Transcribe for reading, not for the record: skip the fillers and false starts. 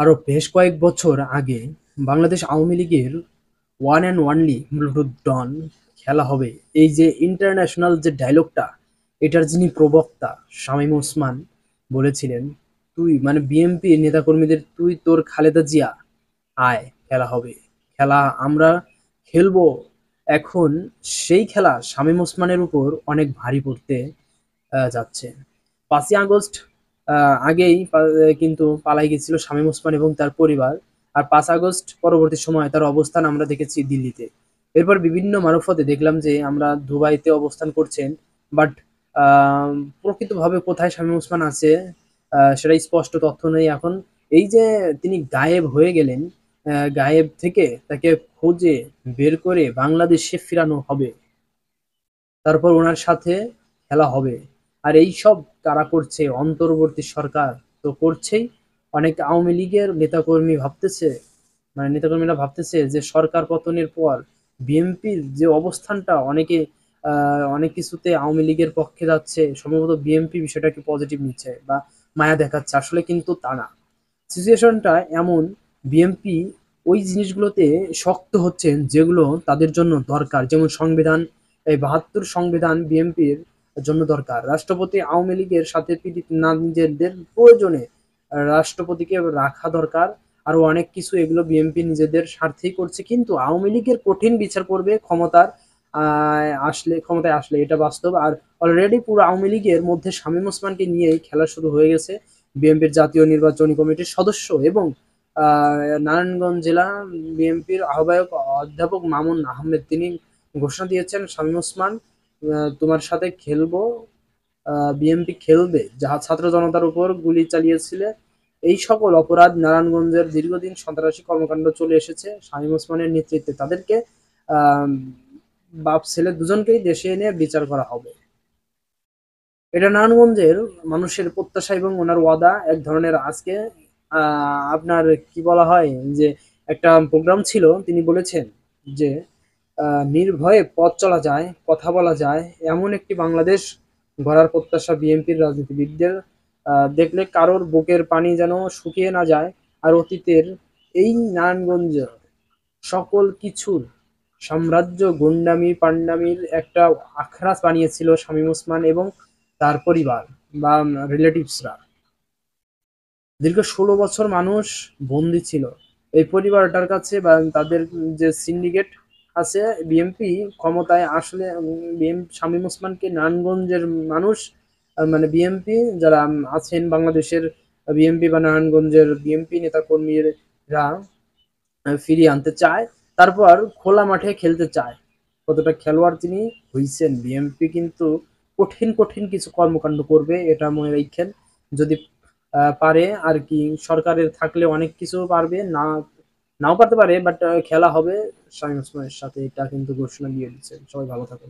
আরো বেশ কয়েক বছর আগে বাংলাদেশ আওয়ামী লীগের ওয়ান অ্যান্ড ওয়ানলি ব্লুটুথ ডন খেলা হবে, এই যে ইন্টারন্যাশনাল যে ডায়লগটা, এটার যিনি প্রবক্তা শামীম ওসমান বলেছিলেন, তুই মানে বিএনপি নেতাকর্মীদের, তুই তোর খালেদা জিয়া আয়, খেলা হবে, খেলা আমরা খেলবো। এখন সেই খেলা শামীম ওসমানের উপর অনেক ভারী পড়তে যাচ্ছে। ৫ই আগস্ট আগেই কিন্তু পালাই গেছিল শামীম ওসমান এবং তার পরিবার। আর ৫ আগস্ট পরবর্তী সময়ে তার অবস্থান আমরা দেখেছি দিল্লিতে। এরপর বিভিন্ন মারফতে দেখলাম যে আমরা দুবাইতে অবস্থান করছেন। বাট আ প্রকৃতভাবে কোথায় শামীম ওসমান আছে সেটা স্পষ্ট তথ্য নেই এখন। এই যে তিনি গায়েব হয়ে গেলেন, গায়েব থেকে তাকে খুঁজে বের করে বাংলাদেশে ফিরানো হবে। তারপর ওনার সাথে খেলা হবে। আর এইসব কারা করছে? অন্তর্বর্তী সরকার তো করছেই। অনেক আওয়ামী লীগের নেতাকর্মী ভাবতেছে, মানে নেতাকর্মীরা ভাবতেছে যে সরকার পতনের পর বিএনপির যে অবস্থানটা, অনেকে অনেক কিছুতে আওয়ামী লীগের পক্ষে যাচ্ছে, সম্ভবত বিএনপি বিষয়টাকে পজিটিভ নিচ্ছে বা মায়া দেখাচ্ছে। আসলে কিন্তু তা না। সিচুয়েশনটা এমন, বিএনপি ওই জিনিসগুলোতে শক্ত হচ্ছেন যেগুলো তাদের জন্য দরকার। যেমন সংবিধান, এই ৭২ সংবিধান বিএনপির জন্য দরকার। রাষ্ট্রপতি আওয়ামী লীগের সাথে পীড়িত না, নিজেদের প্রয়োজনে রাষ্ট্রপতিকে রাখা দরকার। আরো অনেক কিছু, এগুলো বিএনপি নিজেদের স্বার্থেই করছে, কিন্তু আওয়ামী লীগের কঠিন বিচার করবে ক্ষমতায় আসলে, এটা বাস্তব। আর অলরেডি পুরো আওয়ামী লীগের মধ্যে শামীম ওসমানকে নিয়েই খেলা শুরু হয়ে গেছে। বিএনপির জাতীয় নির্বাচনী কমিটির সদস্য এবং নারায়ণগঞ্জ জেলা বিএনপির আহ্বায়ক অধ্যাপক মামুন আহমেদ, তিনি ঘোষণা দিয়েছেন, শামীম ওসমান তোমার সাথে খেলবো, বিএনপি খেলবে। যাহা ছাত্র জনতার উপর গুলি চালিয়েছিলে, এই সকল অপরাধ, নারায়ণগঞ্জের দীর্ঘদিন সন্ত্রাসী কর্মকাণ্ড চলে এসেছে শামীম ওসমানের নেতৃত্বে, তাদেরকে আহ বাপ ছেলে দুজনকেই দেশে এনে বিচার করা হবে। এটা নারায়ণগঞ্জের মানুষের প্রত্যাশা এবং ওনার ওয়াদা এক ধরনের। আজকে আপনার কি বলা হয় যে একটা প্রোগ্রাম ছিল, তিনি বলেছেন যে নির্ভয়ে পথ চলা যায়, কথা বলা যায়, এমন একটি বাংলাদেশ গড়ার প্রত্যাশা বিএনপির রাজনীতিবিদদের। দেখলে কারোর বুকের পানি যেন শুকিয়ে না যায়। আর অতীতের এই নারায়ণগঞ্জ সকল কিছুর সাম্রাজ্য, গুন্ডামি পান্ডামির একটা আখড়া বানিয়েছিল শামীম ওসমান এবং তার পরিবার বা রিলেটিভসরা। দীর্ঘ ১৬ বছর মানুষ বন্দী ছিল এই পরিবারটার কাছে, বা তাদের যে সিন্ডিকেট আছে বিএনপি ক্ষমতায় আসলে। শামীম ওসমানকে নারায়ণগঞ্জের মানুষ, মানে বিএনপি যারা আছেন বাংলাদেশের, বিএনপি বা নারায়ণগঞ্জের বিএনপি নেতাকর্মীরা ফিরিয়ে আনতে চায়। তারপর খোলা মাঠে খেলতে চায়। কতটা খেলোয়াড় তিনি হইছেন। বিএনপি কিন্তু কঠিন কঠিন কিছু কর্মকাণ্ড করবে, এটা মনে রাখেন। যদি পারে আর কি, সরকারের থাকলে অনেক কিছু পারবে, না নাও পারতে পারে, বাট খেলা হবে শামীম ওসমানের সাথে, এটা কিন্তু ঘোষণা দিয়ে দিচ্ছে। সবাই ভালো থাকুন।